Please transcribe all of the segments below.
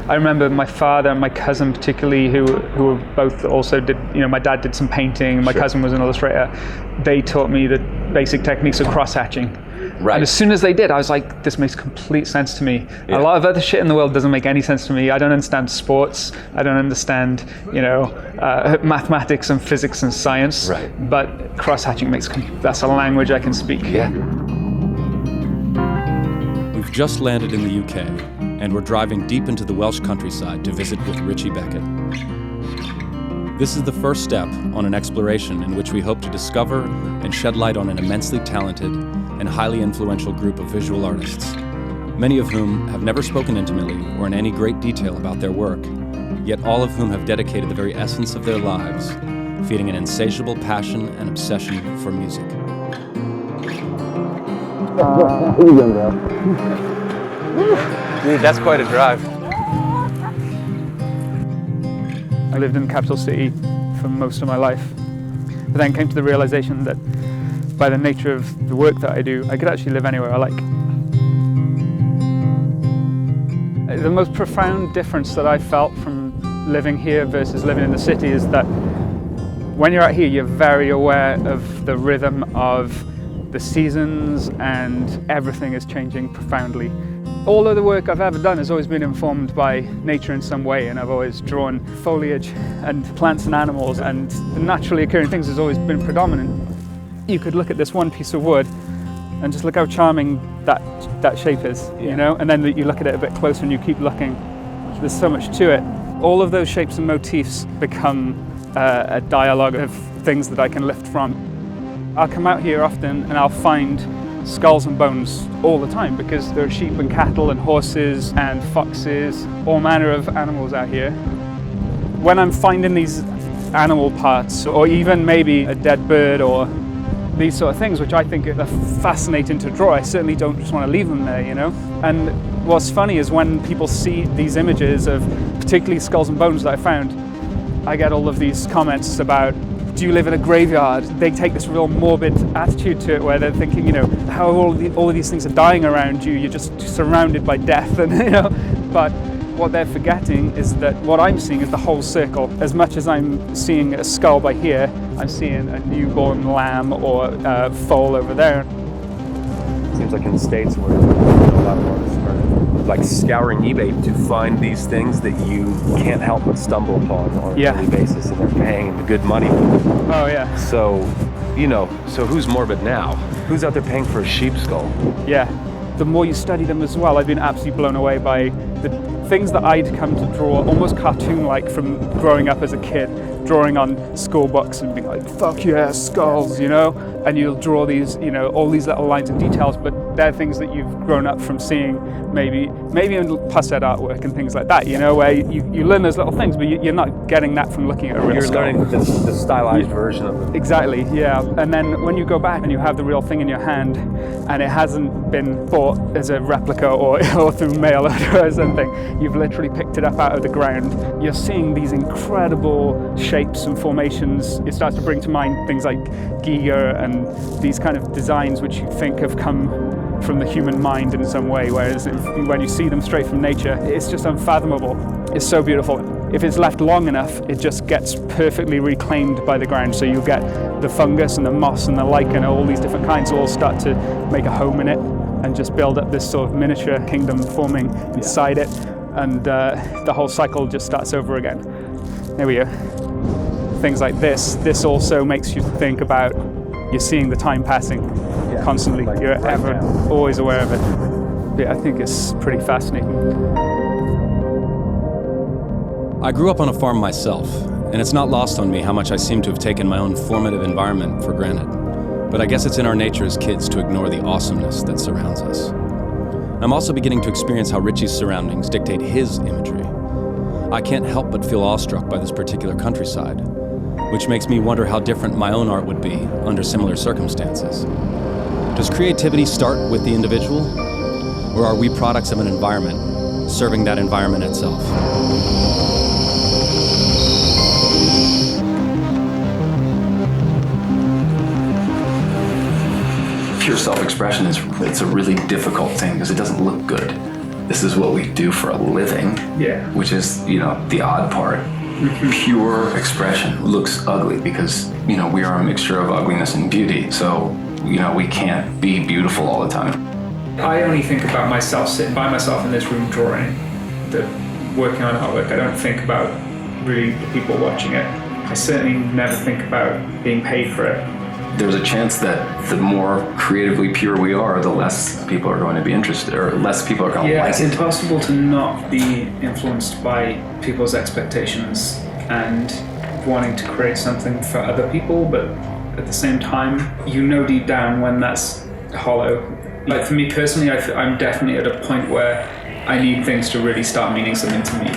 I remember my father and my cousin particularly, who were both also did, my dad did some painting, my cousin was an illustrator. They taught me the basic techniques of cross-hatching. Right. And as soon as they did, I was like, this makes complete sense to me. Yeah. A lot of other shit in the world doesn't make any sense to me. I don't understand sports. I don't understand, mathematics and physics and science. Right. But cross-hatching that's a language I can speak. Yeah. We've just landed in the UK, and we're driving deep into the Welsh countryside to visit with Richey Beckett. This is the first step on an exploration in which we hope to discover and shed light on an immensely talented and highly influential group of visual artists, many of whom have never spoken intimately or in any great detail about their work, yet all of whom have dedicated the very essence of their lives, feeding an insatiable passion and obsession for music. Dude, that's quite a drive. I lived in the capital city for most of my life, but then came to the realization that by the nature of the work that I do, I could actually live anywhere I like. The most profound difference that I felt from living here versus living in the city is that when you're out here, you're very aware of the rhythm of the seasons, and everything is changing profoundly. All of the work I've ever done has always been informed by nature in some way, and I've always drawn foliage and plants and animals, and the naturally occurring things has always been predominant. You could look at this one piece of wood and just look how charming that shape is, and then you look at it a bit closer and you keep looking. There's so much to it. All of those shapes and motifs become a dialogue of things that I can lift from. I'll come out here often and I'll find skulls and bones all the time because there are sheep and cattle and horses and foxes, all manner of animals out here. When I'm finding these animal parts, or even maybe a dead bird or these sort of things, which I think are fascinating to draw, I certainly don't just want to leave them there, And what's funny is when people see these images of particularly skulls and bones that I found, I get all of these comments about, do you live in a graveyard? They take this real morbid attitude to it where they're thinking, how all of these things are dying around you, you're just surrounded by death, and but what they're forgetting is that what I'm seeing is the whole circle. As much as I'm seeing a skull by here, I'm seeing a newborn lamb or a foal over there. Seems like in the States where a lot of artists are like scouring eBay to find these things that you can't help but stumble upon on a daily basis, and they're paying good money. Oh yeah. So, so who's morbid now? Who's out there paying for a sheep skull? Yeah. The more you study them as well, I've been absolutely blown away by the things that I'd come to draw, almost cartoon-like from growing up as a kid, drawing on school books and being like, fuck yeah, skulls, and you'll draw these, all these little lines and details, but they're things that you've grown up from seeing maybe in pastel artwork and things like that, where you learn those little things, but you're not getting that from looking at a real skull. You're learning the stylized version of it. Exactly, yeah. And then when you go back and you have the real thing in your hand, and it hasn't been bought as a replica or through mail order or something, you've literally picked it up out of the ground. You're seeing these incredible shapes and formations. It starts to bring to mind things like Giga and these kind of designs which you think have come from the human mind in some way, whereas when you see them straight from nature, it's just unfathomable. It's so beautiful. If it's left long enough, it just gets perfectly reclaimed by the ground, so you get the fungus and the moss and the lichen, all these different kinds all start to make a home in it and just build up this sort of miniature kingdom forming inside it, and the whole cycle just starts over again. There we go. Things like this also makes you think about, you're seeing the time passing constantly. Like you're always aware of it. Yeah, I think it's pretty fascinating. I grew up on a farm myself, and it's not lost on me how much I seem to have taken my own formative environment for granted. But I guess it's in our nature as kids to ignore the awesomeness that surrounds us. I'm also beginning to experience how Richey's surroundings dictate his imagery. I can't help but feel awestruck by this particular countryside, which makes me wonder how different my own art would be under similar circumstances. Does creativity start with the individual, or are we products of an environment, serving that environment itself? Pure self-expression it's a really difficult thing because it doesn't look good. this is what we do for a living, which is, the odd part. Pure expression looks ugly because, we are a mixture of ugliness and beauty. So, we can't be beautiful all the time. I only think about myself sitting by myself in this room drawing, working on artwork. I don't think about really the people watching it. I certainly never think about being paid for it. There's a chance that the more creatively pure we are, the less people are going to be interested, or less people are going to like it. Yeah, it's impossible to not be influenced by people's expectations and wanting to create something for other people, but at the same time, deep down when that's hollow. Like for me personally, I'm definitely at a point where I need things to really start meaning something to me.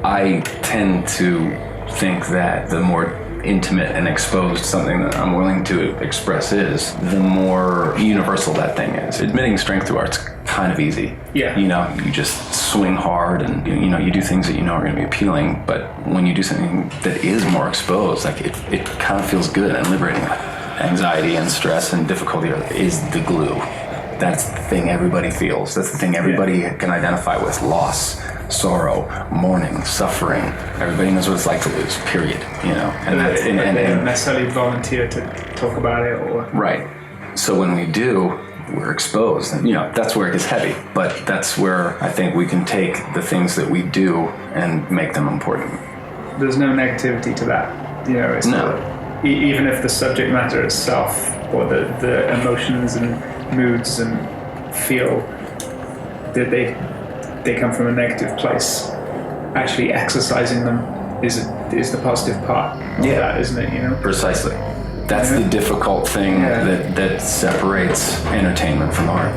I tend to think that the more intimate and exposed something that I'm willing to express is, the more universal that thing is. Admitting strength through art's kind of easy. Yeah. You just swing hard and you do things that are going to be appealing, but when you do something that is more exposed, like it kind of feels good and liberating. Anxiety and stress and difficulty is the glue. That's the thing everybody feels. That's the thing everybody can identify with. Loss, sorrow, mourning, suffering. Everybody knows what it's like to lose, period. And that's they don't necessarily volunteer to talk about it or right. So when we do, we're exposed, and that's where it gets heavy. But that's where I think we can take the things that we do and make them important. There's no negativity to that. It's even if the subject matter itself or the emotions and moods and feel that they come from a negative place, actually exercising them is the positive part of that, isn't it? Precisely. That's the difficult thing that separates entertainment from art.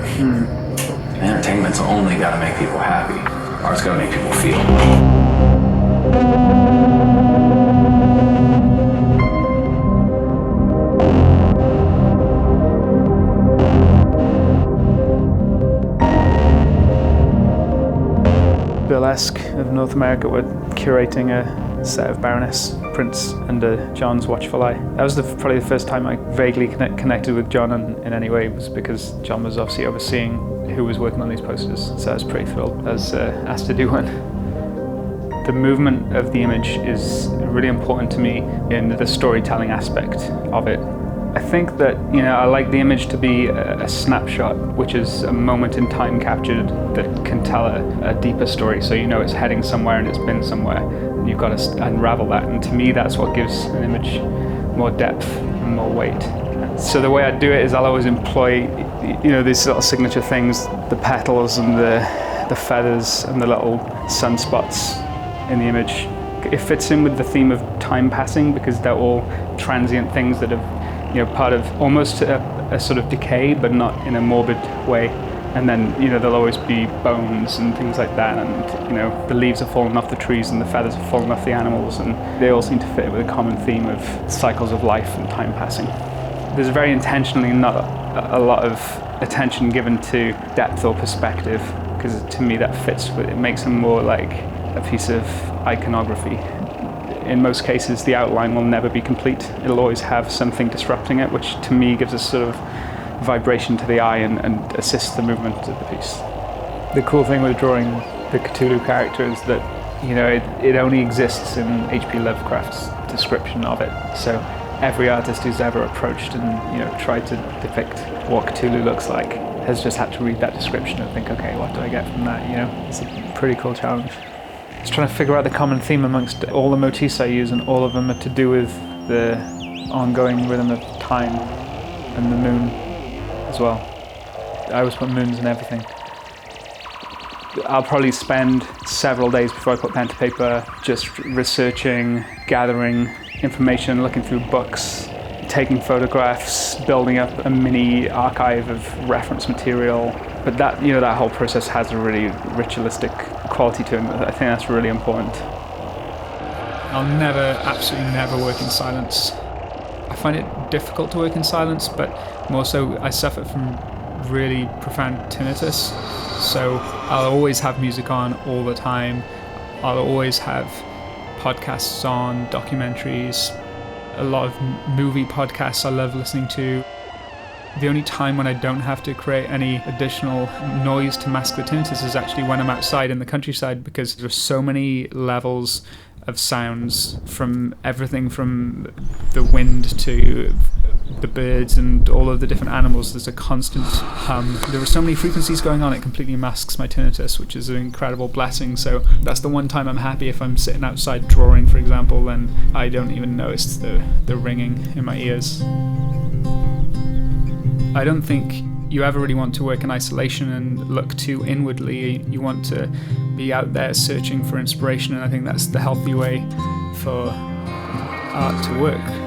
Entertainment's only got to make people happy. Art's got to make people feel. Burlesque of North America were curating a set of Baroness prints under John's watchful eye. That was probably the first time I vaguely connected with John in any way, was because John was obviously overseeing who was working on these posters, so I was pretty thrilled. I was asked to do one. The movement of the image is really important to me in the storytelling aspect of it. I think that, I like the image to be a snapshot, which is a moment in time captured that can tell a deeper story. So it's heading somewhere and it's been somewhere, and you've got to unravel that. And to me, that's what gives an image more depth and more weight. So the way I do it is I'll always employ, these sort of signature things, the petals and the feathers and the little sunspots in the image. It fits in with the theme of time passing because they're all transient things that have part of almost a sort of decay, but not in a morbid way. And then, there'll always be bones and things like that, and, the leaves are falling off the trees and the feathers are falling off the animals, and they all seem to fit with a common theme of cycles of life and time passing. There's very intentionally not a lot of attention given to depth or perspective, because to me that fits with it, makes them more like a piece of iconography. In most cases, the outline will never be complete. It'll always have something disrupting it, which to me gives a sort of vibration to the eye and assists the movement of the piece. The cool thing with drawing the Cthulhu character is that, it only exists in H.P. Lovecraft's description of it. So every artist who's ever approached and, tried to depict what Cthulhu looks like has just had to read that description and think, okay, what do I get from that? It's a pretty cool challenge. Just trying to figure out the common theme amongst all the motifs I use, and all of them are to do with the ongoing rhythm of time and the moon as well. I always put moons in everything. I'll probably spend several days before I put pen to paper just researching, gathering information, looking through books, taking photographs, building up a mini archive of reference material. But that, that whole process has a really ritualistic quality to it. I think that's really important. I'll absolutely never work in silence. I find it difficult to work in silence, but more so I suffer from really profound tinnitus. So I'll always have music on all the time. I'll always have podcasts on, documentaries, a lot of movie podcasts I love listening to. The only time when I don't have to create any additional noise to mask the tinnitus is actually when I'm outside in the countryside, because there's so many levels of sounds, from everything from the wind to the birds and all of the different animals. There's a constant hum. There are so many frequencies going on, it completely masks my tinnitus, which is an incredible blessing. So that's the one time I'm happy. If I'm sitting outside drawing, for example, then I don't even notice the ringing in my ears. I don't think you ever really want to work in isolation and look too inwardly. You want to be out there searching for inspiration, and I think that's the healthy way for art to work.